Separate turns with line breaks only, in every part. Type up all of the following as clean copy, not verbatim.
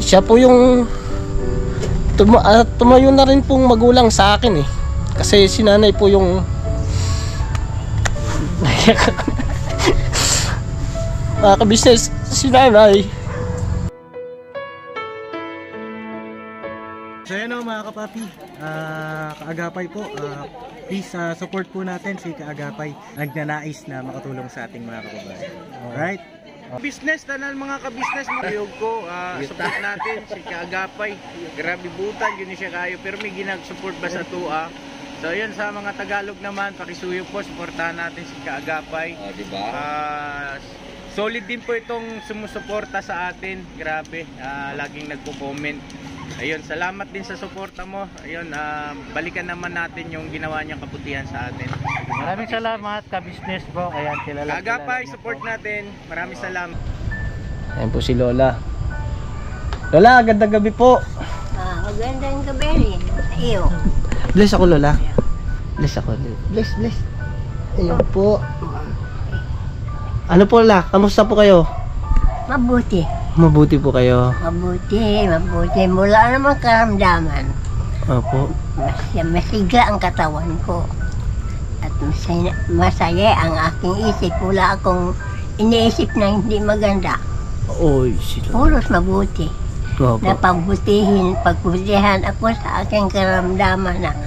siya po yung tumayo na rin pong magulang sa akin eh. Kasi si nanay po yung mga ka-business, si nanay.
So yan o mga kapapi, Kaagapay po, please support po natin si Kaagapay, nagnanais na makatulong sa ating mga kababayan. Alright?
Business, tanan mga ka-business, mariyog ko, support natin si Kaagapay. Grabe butan, yun siya kayo, pero may ginag-support ba sa tua? So yun, sa mga Tagalog naman, pakisuyo po, supportahan natin si Kaagapay.
Diba?
Solid din po itong sumusuporta sa atin, grabe, laging nagpo-comment. Ayun, salamat din sa suporta mo. Ayun, balikan naman natin yung ginawa niyang kabutihan sa atin.
Maraming salamat ka-business bro, ayan kilala.
Kaagapay, support natin. Maraming salamat.
Ayan po si Lola. Lola, gandang gabi po.
Magandang gabi rin. Iyo.
Bless ako Lola. Bless ako. Bless. Ayun po. Ano po Lola, kamusta po kayo?
Mabuti.
Mabuti po kayo.
Mabuti. Mula naman karamdaman.
Opo.
Masigla ang katawan ko. At masaya ang aking isip. Wala akong iniisip na hindi maganda.
Oy, sila.
Puros mabuti.
Opo.
Na pagbutihan ako sa aking karamdaman na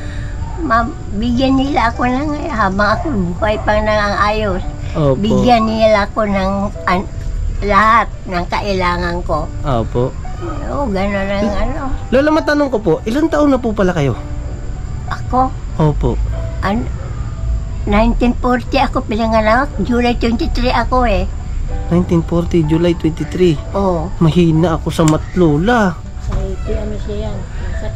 mabigyan nila ako ng habang ako buhay pang nangang-ayos.
Opo.
Bigyan nila ako ng lahat ng kailangan ko.
Opo.
Oo, gano'n ang ano.
Lola, matanong ko po, ilang taon na po pala kayo?
Ako,
Opo.
1940 ako pinanganak. July 23 ako eh.
1940, July 23.
Oo.
Mahina ako sa mat, Lola.
Sa 80, ano siya yan? Sa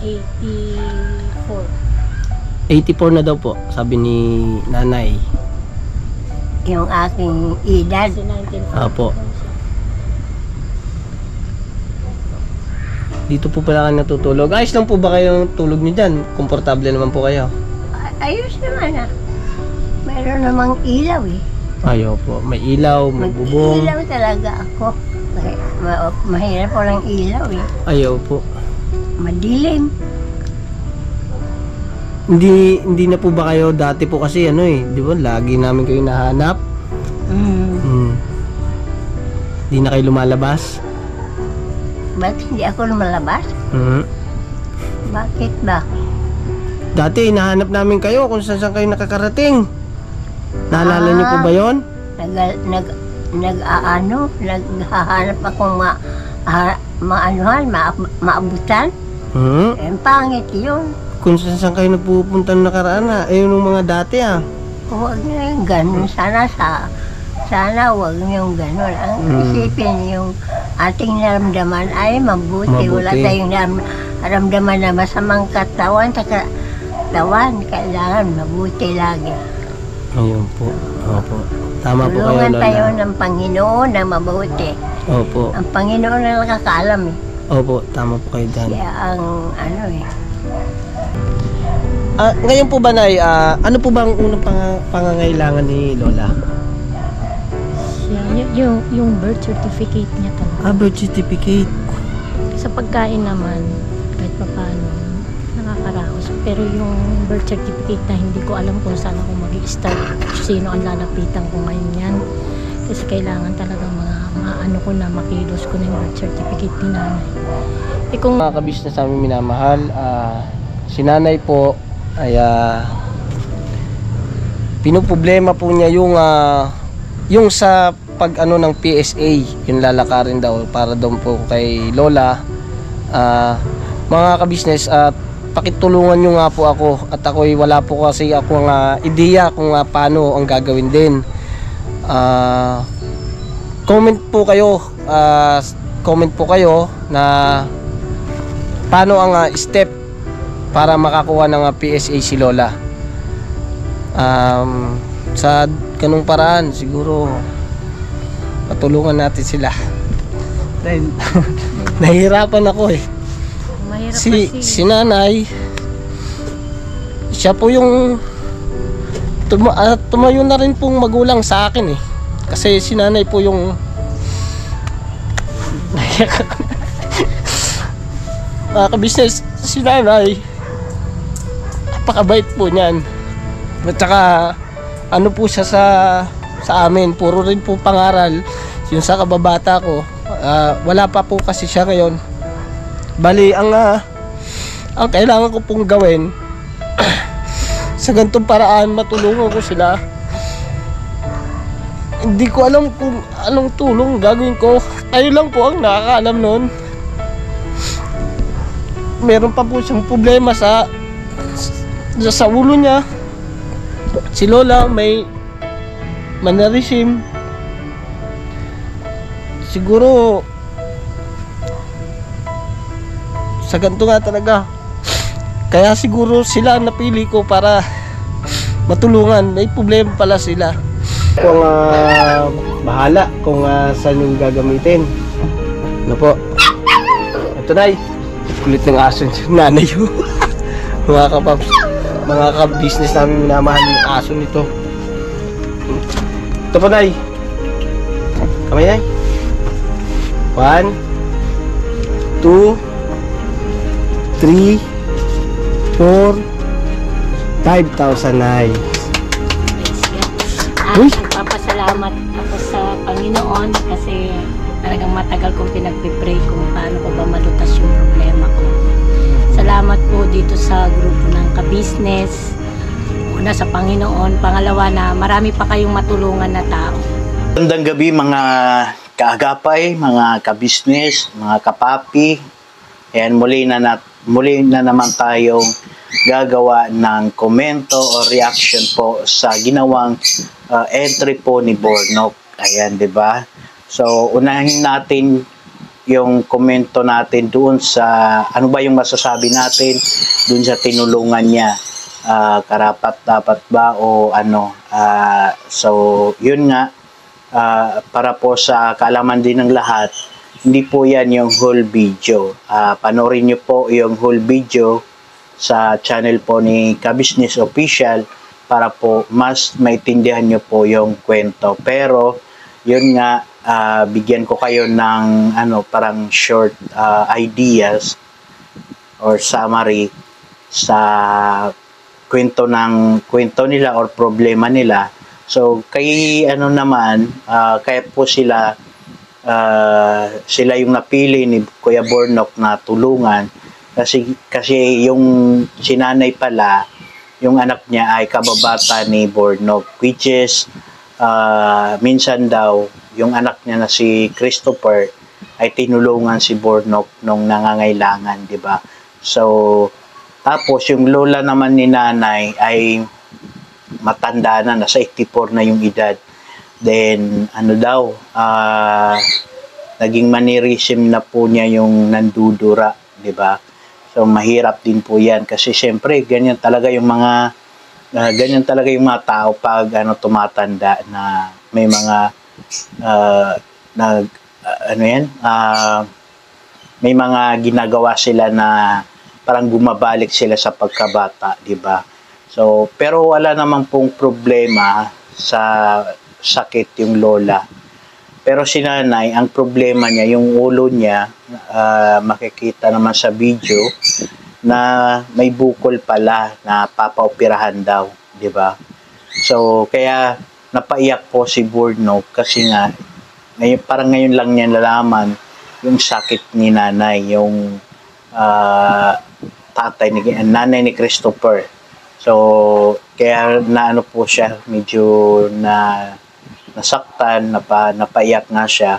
84.
84 na daw po, sabi ni nanay.
Yung aking edad.
Kasi 1940.
Opo. Dito po pala kayo natutulog. Ayos lang po ba kayong tulog niyo dyan? Komportable naman po kayo?
Ayos naman ah. Mayroon namang ilaw eh.
Ayaw po. May ilaw, may bubong.
Mag-ilaw talaga ako. Mahirap po ng ilaw eh.
Ayaw po.
Madilim.
Hindi na po ba kayo dati po kasi ano eh, di ba? Lagi namin kayo nahanap. Hindi na kayo lumalabas.
Bakit hindi ako lumalabas? Bakit ba?
Dati nahanap namin kayo kung saan kayo nakakarating. Naalala niyo po ba yon?
Naghahanap akong maabutan. Ang pangit yun.
Kung saan kayo nagpupunta ng nakaraan na, ayun yung mga dati ah.
Huwag na yung ganun. Sana huwag yung ganun. Ang isipin yung ating naramdaman ay mabuti. Wala tayong naramdaman na masamang katawan. Kailangan mabuti lagi.
Ayun po. Opo. Tama po kayo,
Tulungan
Lola.
tayo ng Panginoon na mabuti.
Opo.
Ang Panginoon na nakakaalam eh.
Opo, tama po kayo dyan.
Siya ang ano eh.
Ngayon po ba, Nay, ano po ba ang unang pangangailangan ni Lola?
Yung birth certificate niya talaga.
Birth certificate.
Sa pagkain naman, kahit pa paano, nakakaraos. Pero yung birth certificate na hindi ko alam kung saan ako mag-i-start, sino ang lalapitan ko ngayon yan. Kasi kailangan talaga maano ko na, makilos ko na yung birth certificate ni nanay. Kung
Mga ka-business namin minamahal, si nanay po ay pinoproblema po niya yung sa pag ano ng PSA, yung lalakarin daw para doon po kay Lola. Mga ka-business, pakitulungan nyo nga po ako, at ako'y wala po kasi akong ideya kung paano ang gagawin din. Comment po kayo na paano ang step para makakuha ng PSA si Lola. Sa ganung paraan siguro patulungan natin sila. Nahihirapan ako eh.
mahirap
Si nanay, siya po yung tumayo na rin pong magulang sa akin eh. Kasi si nanay po yung mga kabisnes, si nanay, napakabait po niyan. At saka, ano po siya sa amin, puro rin po pangaral. Yung sa kababata ko, wala pa po kasi siya ngayon. Bali, ang kailangan ko pong gawin, sa ganitong paraan, matulungan ko sila. Hindi ko alam kung anong tulong gagawin ko. Kayo lang po ang nakakaalam nun. Meron pa po siyang problema sa ulo niya. Si Lola may mannerism. Siguro sa ganito nga talaga. Kaya siguro sila ang napili ko para matulungan. May problema pala sila. Kung bahala kung saan yung gagamitin. Ano po? Ito na, kulit ng aso yung nanay yun. Mga kapaps, mga ka-business namin, minamahal yung aso nito. Ito po, Nay. Kamay, Nay. 1 2 3 4 5,000, Nay. Uy!
Nagpapasalamat ako sa Panginoon kasi talagang matagal kong pinagpipray kung paano ko ba malutas yung problema ko. Salamat po dito sa grupo ng ka-business. Una sa Panginoon, pangalawa na marami pa kayong matulungan na tao.
Magandang gabi mga kaagapay, mga ka-business, mga kapapi. Ayan, muli na naman tayong gagawa ng komento o reaction po sa ginawang entry po ni Bornok. Ayan, 'di ba? So, unahin natin yung komento natin doon sa ano ba yung masasabi natin doon sa tinulungan niya. Karapat dapat ba o ano? So, yun nga, para po sa kaalaman din ng lahat, hindi po yan yung whole video. Panoorin nyo po yung whole video sa channel po ni Ka-Business Official para po mas maintindihan nyo po yung kwento. Pero, yun nga, bigyan ko kayo ng parang short ideas or summary sa kwento nila or problema nila. So, kay naman, kaya po sila yung napili ni Kuya Bornok na tulungan kasi yung sinanay pala, yung anak niya ay kababata ni Bornok, which is minsan daw yung anak niya na si Christopher ay tinulungan si Bornok nung nangangailangan, di ba? So tapos yung lola naman ni nanay ay matanda na, nasa 84 na yung edad. Then naging mannerism na po niya yung nandudura, di ba? So mahirap din po 'yan kasi siyempre ganyan talaga yung mga tao pag tumatanda na may mga may mga ginagawa sila na parang gumabalik sila sa pagkabata, di ba? So pero wala namang pong problema sa sakit yung lola. Pero si nanay, ang problema niya, yung ulo niya, makikita naman sa video, na may bukol pala na papaoperahan daw, di ba? So, kaya napaiyak po si Bornok kasi nga, parang ngayon lang niya nalaman yung sakit ni nanay, yung nanay ni Christopher. So, kaya po siya, medyo nasaktan, napaiyak nga siya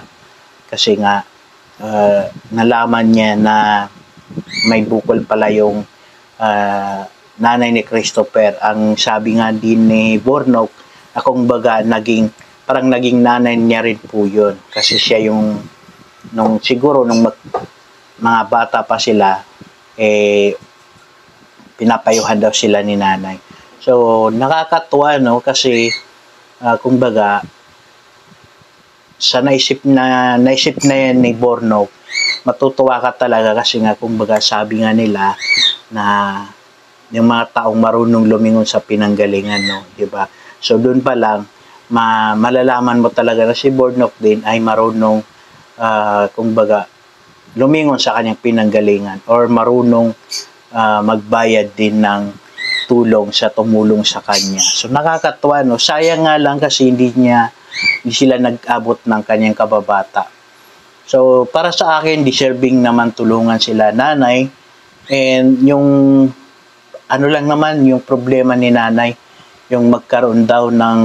kasi nga nalaman niya na may bukol pala yung nanay ni Christopher. Ang sabi nga din ni Bornok, akong baga parang naging nanay niya rin po yun kasi siya yung siguro nung mga bata pa sila pinapayuhan daw sila ni nanay. So nakakatuwa kasi kumbaga sa naisip na yan ni Bornok, matutuwa ka talaga kasi nga kumbaga sabi nga nila na yung mga taong marunong lumingon sa pinanggalingan, no, di ba? So doon pa lang malalaman mo talaga na si Bornok din ay marunong kumbaga lumingon sa kanyang pinanggalingan or marunong magbayad din ng tulong sa tumulong sa kanya. So nakakatuwa, no? Sayang nga lang kasi hindi sila nag-abot ng kanyang kababata. So para sa akin, deserving naman tulungan sila nanay. And yung ano lang naman, yung problema ni nanay, yung magkaroon daw ng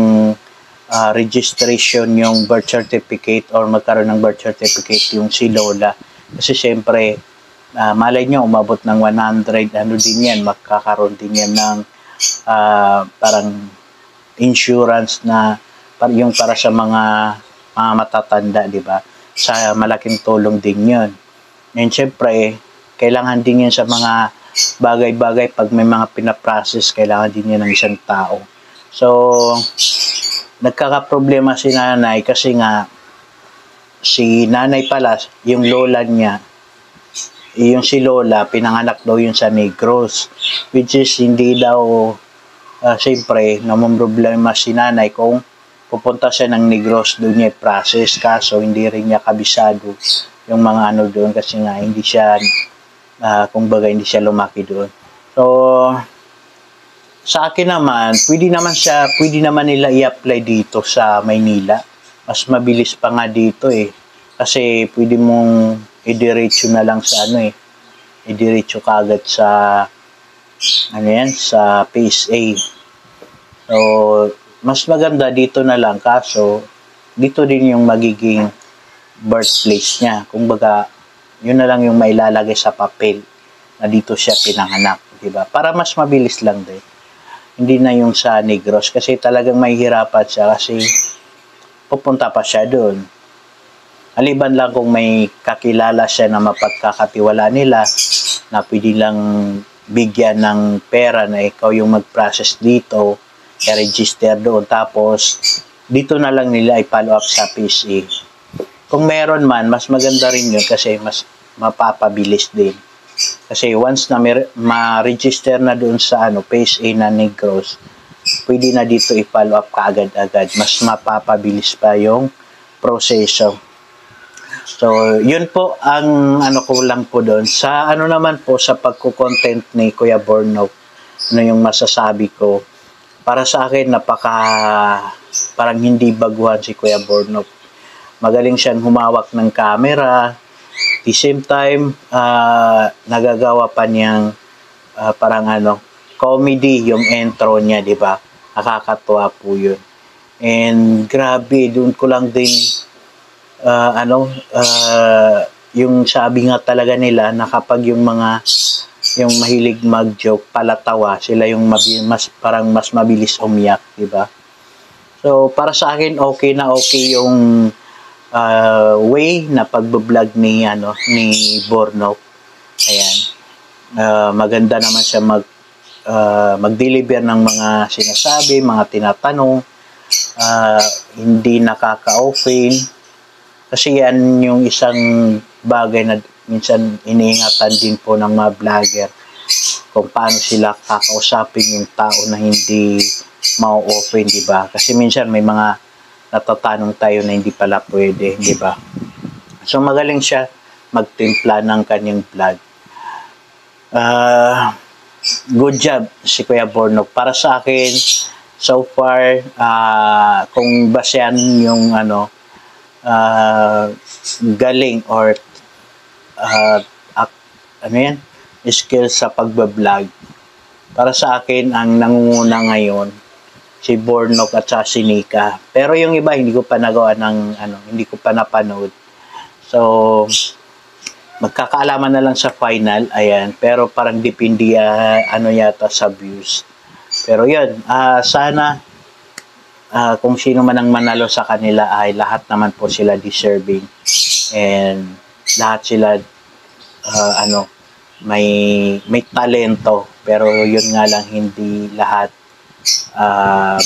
registration yung birth certificate or magkaroon ng birth certificate yung si Lola. Kasi siyempre, malay nyo, umabot ng 100, ano din yan, magkakaroon din yan ng parang insurance na yung para sa mga matatanda, di ba? Sa malaking tulong din yun. And siyempre, kailangan din yan sa mga bagay-bagay, pag may mga pinaprocess, kailangan din yan ng isang tao. So, nagkakaproblema si nanay kasi nga, si nanay pala, yung lola niya, yung si Lola, pinanganak daw yun sa Negros, which is hindi daw, siyempre, namumroblema si nanay kung pupunta siya ng Negros, doon niya process, kaso hindi rin niya kabisado yung mga ano doon kasi nga hindi siya, kumbaga hindi siya lumaki doon. So, sa akin naman, pwede naman nila i-apply dito sa Maynila. Mas mabilis pa nga dito eh. Kasi pwede mong idiretso na lang sa idiretso kagad sa sa PSA. So, mas maganda dito na lang, kaso dito din yung magiging birthplace niya. Kumbaga, yun na lang yung mailalagay sa papel na dito siya pinanganak, diba? Para mas mabilis lang din. Hindi na yung sa Negros kasi talagang mahihirapan siya kasi pupunta pa siya doon. Aliban lang kung may kakilala siya na mapagkakatiwala nila na pwede lang bigyan ng pera na ikaw yung mag-process dito, i-register doon, tapos dito na lang nila i-follow up sa PSA. Kung meron man, mas maganda rin yun kasi mas mapapabilis din. Kasi once na ma-register na doon sa PSA na Negros, pwede na dito i-follow up kaagad-agad. Mas mapapabilis pa yung proseso. So, yun po ang ko lang po doon. Sa naman po sa pagko-content ni Kuya Bornok, yung masasabi ko, para sa akin parang hindi baguhan si Kuya Bornok. Magaling siyang humawak ng camera. At the same time, nagagawa pa niyang parang comedy yung intro niya, di ba? Nakakatuwa po yun. And grabe, doon ko lang din yung sabi nga talaga nila na kapag yung mahilig mag-joke, palatawa, sila yung parang mas mabilis umiyak, di ba? So, para sa akin, okay na okay yung way na pagbablog ni Bornok. Ayan. Maganda naman siya mag-deliver ng mga sinasabi, mga tinatanong, hindi nakaka-offend. Kasi yan yung isang bagay na minsan iniingatan din po ng mga vlogger kung paano sila kakausapin yung tao na hindi ma-offend, di ba? Kasi minsan may mga natatanong tayo na hindi pala pwede, di ba? So magaling siya magtimpla ng kanyang vlog. Good job si Kuya Bornok. Para sa akin, so far, kung basehan yung galing or skills sa pagbablog, para sa akin, ang nangunguna ngayon, si Bornok at si Nika. Pero yung iba, hindi ko pa nagawa hindi ko pa napanood. So, magkakaalaman na lang sa final, ayan. Pero parang depende, yata sa views. Pero yun, sana, kung sino man ang manalo sa kanila, ay lahat naman po sila deserving. And lahat sila, may talento. Pero yun nga lang, hindi lahat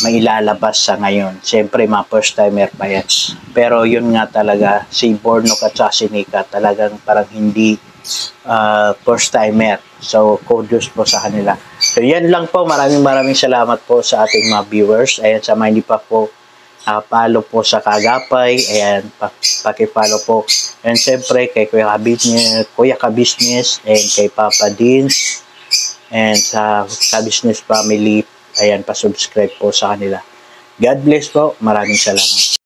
may ilalabas sa ngayon. Siyempre, mga first timer pa yan. Pero yun nga talaga, si Bornok at si Nika talagang parang hindi first timer. So, kudos po sa kanila. So, yan lang po. Maraming salamat po sa ating mga viewers. Ayan, sa mga hindi pa po Follow po sa Kaagapay. Ayan, paki-follow po. And syempre kay Kuya Ka-Business and kay Papa Dins and sa Ka-Business family. Ayan, pa-subscribe po sa kanila. God bless po. Maraming salamat.